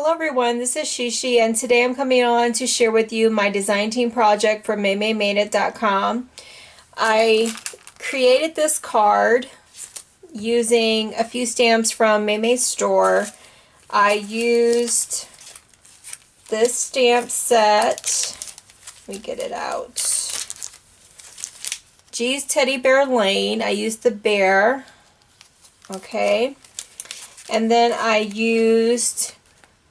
Hello everyone, this is Sheshe, and today I'm coming on to share with you my design team project for Maymaymadeit.com. I created this card using a few stamps from Maymay's store. I used this stamp set. Let me get it out. G's Teddy Bear Lane. I used the bear. Okay. And then I used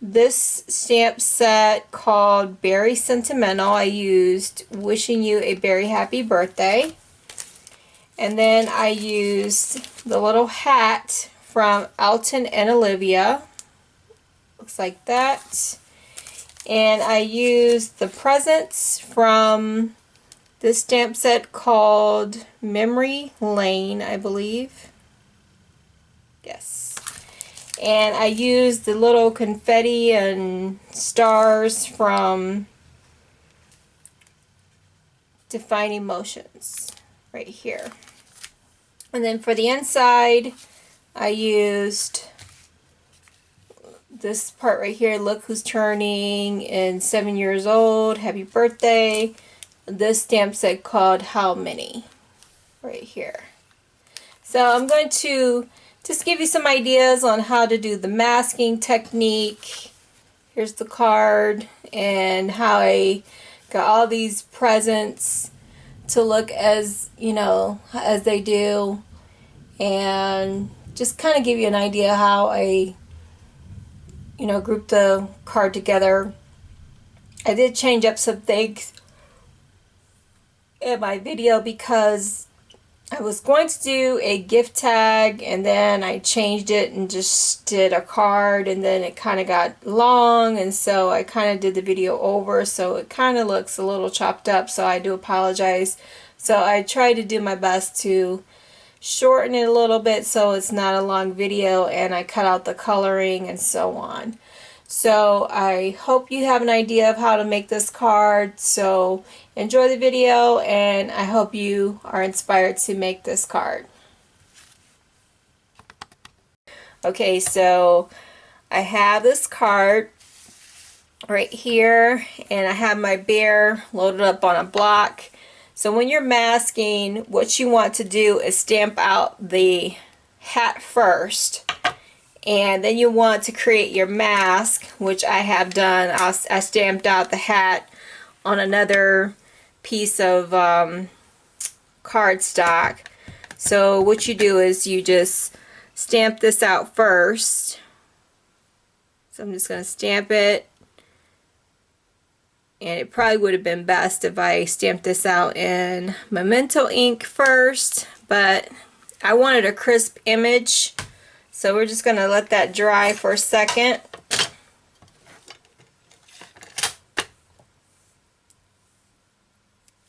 this stamp set called Beary Sentimental. I used Wishing You a Beary Happy Birthday. And then I used the little hat from Owlton and Olivia. Looks like that. And I used the presents from this stamp set called Memory Lane, I believe. Yes. And I used the little confetti and stars from Define Emotions right here. And then for the inside, I used this part right here. Look who's turning and 7 years old. Happy birthday. This stamp set called How Many right here. So I'm going to just give you some ideas on how to do the masking technique. Here's the card and how I got all these presents to look as, you know, as they do, and just kind of give you an idea how I, you know, grouped the card together. I did change up some things in my video because I was going to do a gift tag and then I changed it and just did a card, and then it kind of got long, and so I kind of did the video over, so it kind of looks a little chopped up, so I do apologize. So I tried to do my best to shorten it a little bit so it's not a long video, and I cut out the coloring and so on. So I hope you have an idea of how to make this card. So enjoy the video, and I hope you are inspired to make this card. Okay, so I have this card right here, and I have my bear loaded up on a block. So when you're masking, what you want to do is stamp out the hat first. And then you want to create your mask, which I have done. I stamped out the hat on another piece of cardstock. So what you do is you just stamp this out first. So I'm just going to stamp it. And it probably would have been best if I stamped this out in Memento ink first, but I wanted a crisp image. So we're just going to let that dry for a second.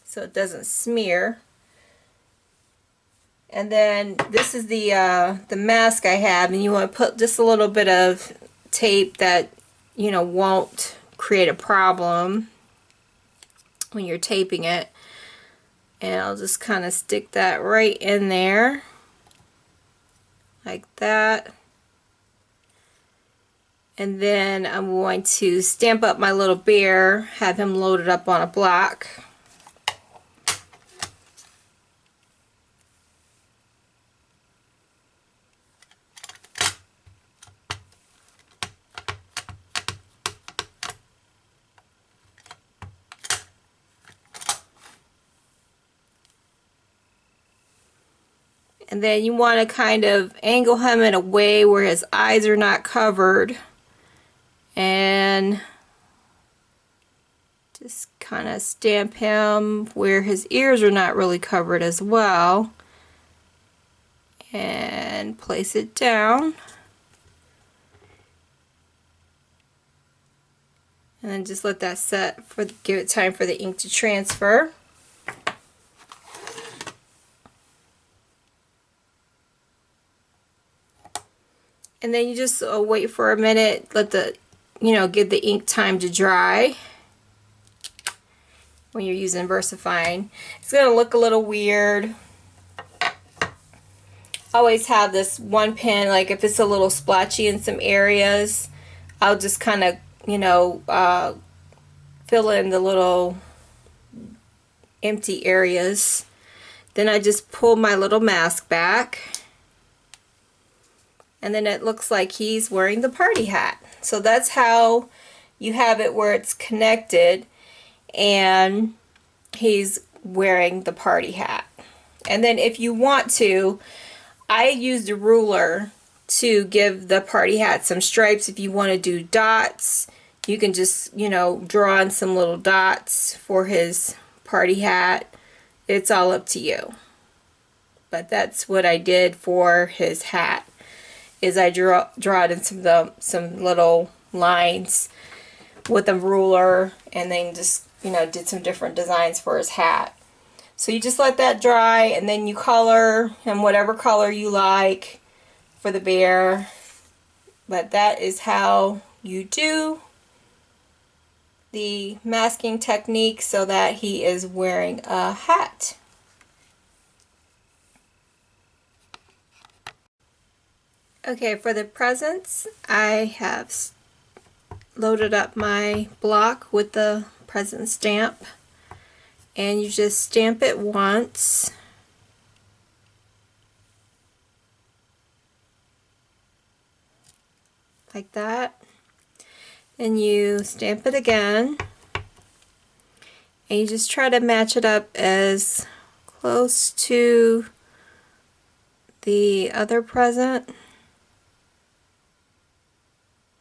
So it doesn't smear. And then this is the mask I have, and you want to put just a little bit of tape that, you know, won't create a problem when you're taping it. And I'll just kind of stick that right in there. Like that. And then I'm going to stamp up my little bear, have him loaded up on a block. And then you want to kind of angle him in a way where his eyes are not covered, and just kind of stamp him where his ears are not really covered as well, and place it down, and then just let that set for give it time for the ink to transfer. And then you just wait for a minute, let the, you know, give the ink time to dry when you're using VersaFine. It's going to look a little weird. Always have this one pen, like if it's a little splotchy in some areas, I'll just kind of, you know, fill in the little empty areas. Then I just pull my little mask back, and then it looks like he's wearing the party hat. So that's how you have it where it's connected and he's wearing the party hat. And then if you want to, I used a ruler to give the party hat some stripes. If you want to do dots, you can just, you know, draw on some little dots for his party hat. It's all up to you. But that's what I did for his hat, is I draw it in some little lines with a ruler, and then just, you know, did some different designs for his hat. So you just let that dry, and then you color him whatever color you like for the bear. But that is how you do the masking technique so that he is wearing a hat. Okay, for the presents, I have loaded up my block with the present stamp, and you just stamp it once, like that, and you stamp it again, and you just try to match it up as close to the other present,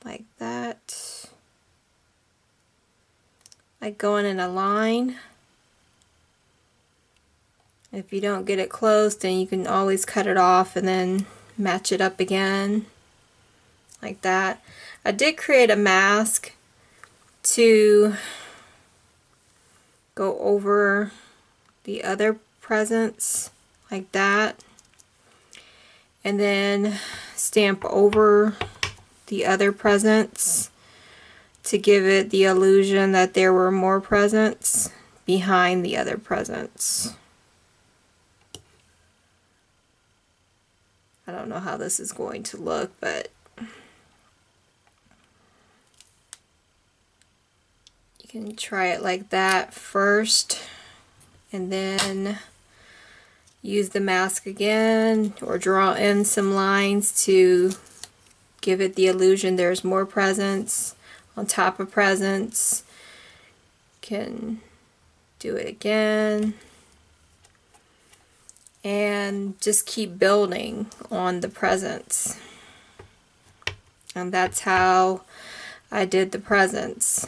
like that, like going in a line. If you don't get it close, then you can always cut it off and then match it up again, like that. I did create a mask to go over the other presents, like that, and then stamp over the other presents to give it the illusion that there were more presents behind the other presents. I don't know how this is going to look, but you can try it like that first, and then use the mask again, or draw in some lines to give it the illusion there's more presents on top of presents. Can do it again, and just keep building on the presents. And that's how I did the presents.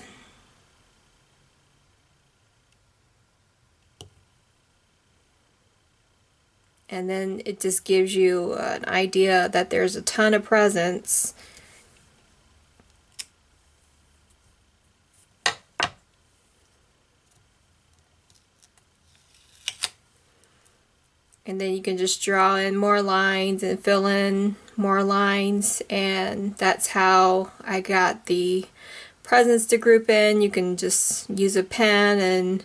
And then it just gives you an idea that there's a ton of presents. And then you can just draw in more lines and fill in more lines, and that's how I got the presents to group in. You can just use a pen and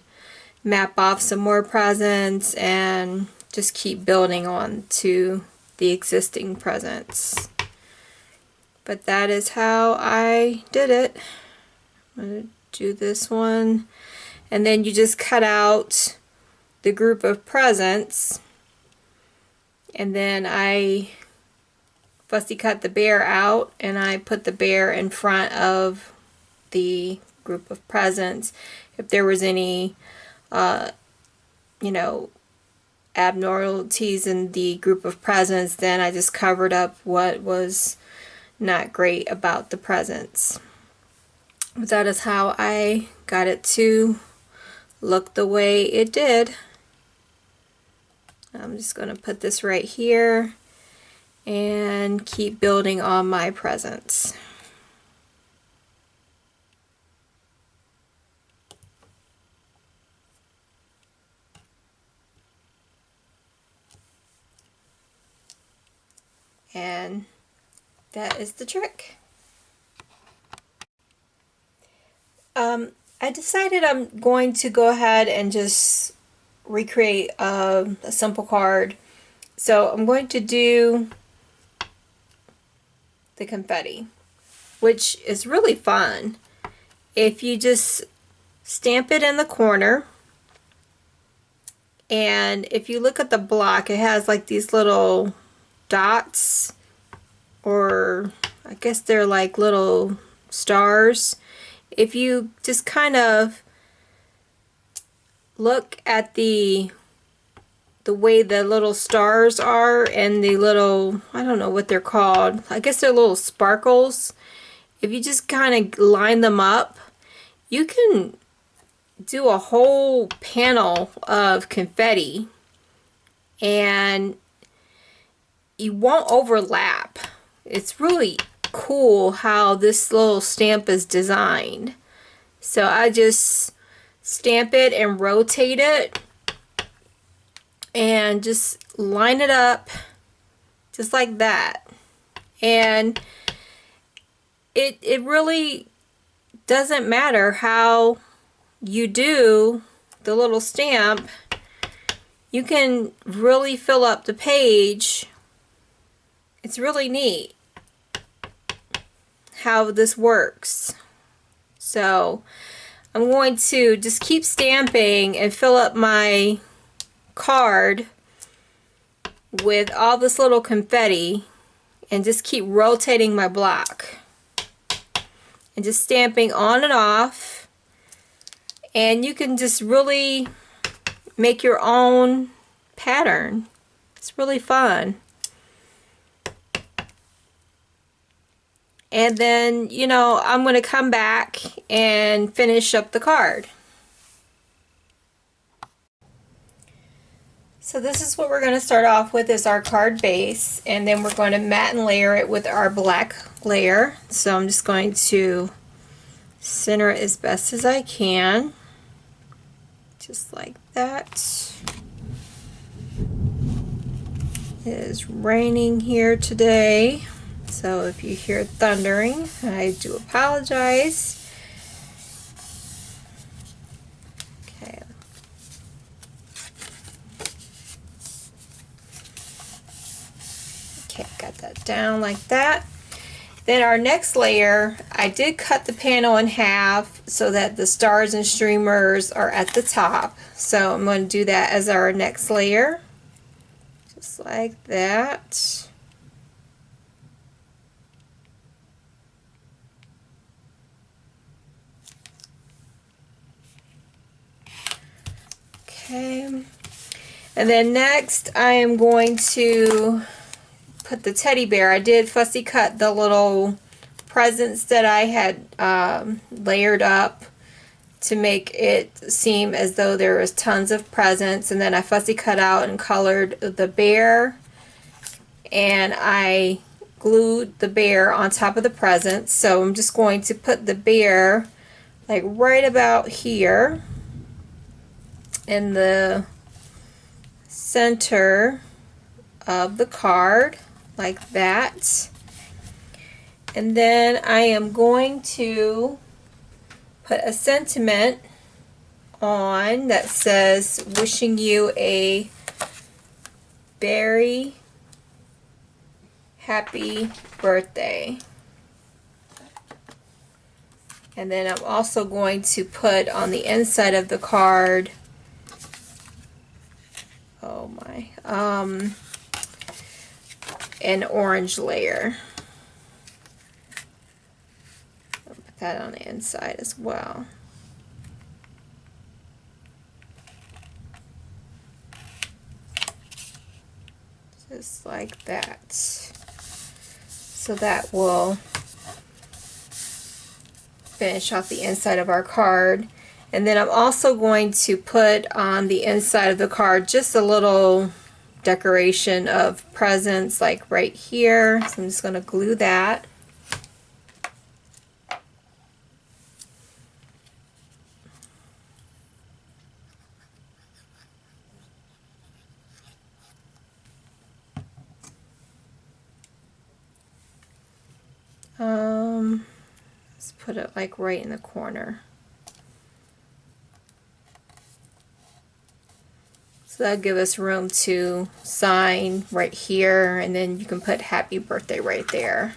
map off some more presents and just keep building on to the existing presents. But that is how I did it. I'm going to do this one, and then you just cut out the group of presents, and then I fussy cut the bear out, and I put the bear in front of the group of presents. If there was any you know, abnormalities in the group of presents, then I just covered up what was not great about the presents. But that is how I got it to look the way it did. I'm just going to put this right here and keep building on my presents. And that is the trick. I decided I'm going to go ahead and just recreate a simple card. So I'm going to do the confetti. which is really fun. If you just stamp it in the corner, and if you look at the block, it has like these little dots, or I guess they're like little stars. If you just kind of look at the way the little stars are and the little, I don't know what they're called, I guess they're little sparkles. If you just kind of line them up, you can do a whole panel of confetti and you won't overlap. It's really cool how this little stamp is designed. So I just stamp it and rotate it and just line it up just like that. And it really doesn't matter how you do the little stamp. You can really fill up the page. It's really neat how this works. So I'm going to just keep stamping and fill up my card with all this little confetti and just keep rotating my block and just stamping on and off. And you can just really make your own pattern. It's really fun. And then, you know, I'm going to come back and finish up the card. So this is what we're going to start off with, is our card base, and then we're going to matte and layer it with our black layer. So I'm just going to center it as best as I can, just like that. It is raining here today, so if you hear thundering, I do apologize. Okay. Okay, got that down like that. Then our next layer, I did cut the panel in half so that the stars and streamers are at the top. So I'm going to do that as our next layer. Just like that. Okay. And then next I am going to put the teddy bear. I did fussy cut the little presents that I had layered up to make it seem as though there was tons of presents, and then I fussy cut out and colored the bear, and I glued the bear on top of the presents. So I'm just going to put the bear like right about here in the center of the card, like that. And then I am going to put a sentiment on that says, wishing you a very happy birthday. And then I'm also going to put on the inside of the card, oh my, an orange layer. I'll put that on the inside as well. Just like that. So that will finish off the inside of our card. And then I'm also going to put on the inside of the card just a little decoration of presents, like right here. So I'm just going to glue that. Let's put it like right in the corner. So that'll give us room to sign right here, and then you can put happy birthday right there.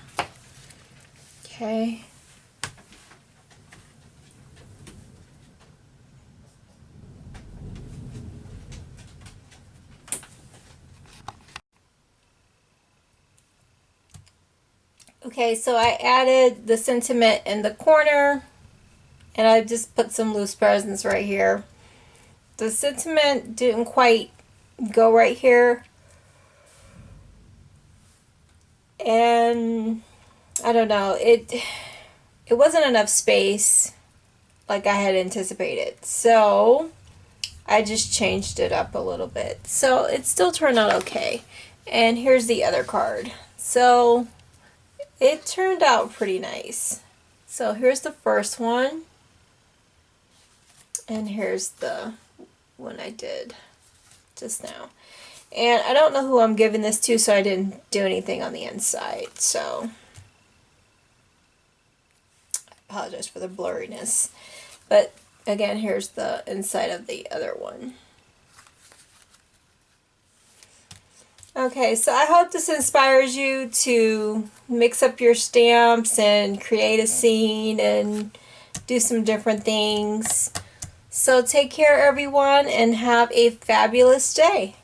Okay. Okay, so I added the sentiment in the corner, and I just put some loose presents right here. The sentiment didn't quite go right here, and I don't know, it wasn't enough space like I had anticipated, so I just changed it up a little bit. So it still turned out okay. And here's the other card. So it turned out pretty nice. So here's the first one, and here's the one I did just now. And I don't know who I'm giving this to, so I didn't do anything on the inside. So I apologize for the blurriness. But again, here's the inside of the other one. Okay, so I hope this inspires you to mix up your stamps and create a scene and do some different things. So take care, everyone, and have a fabulous day.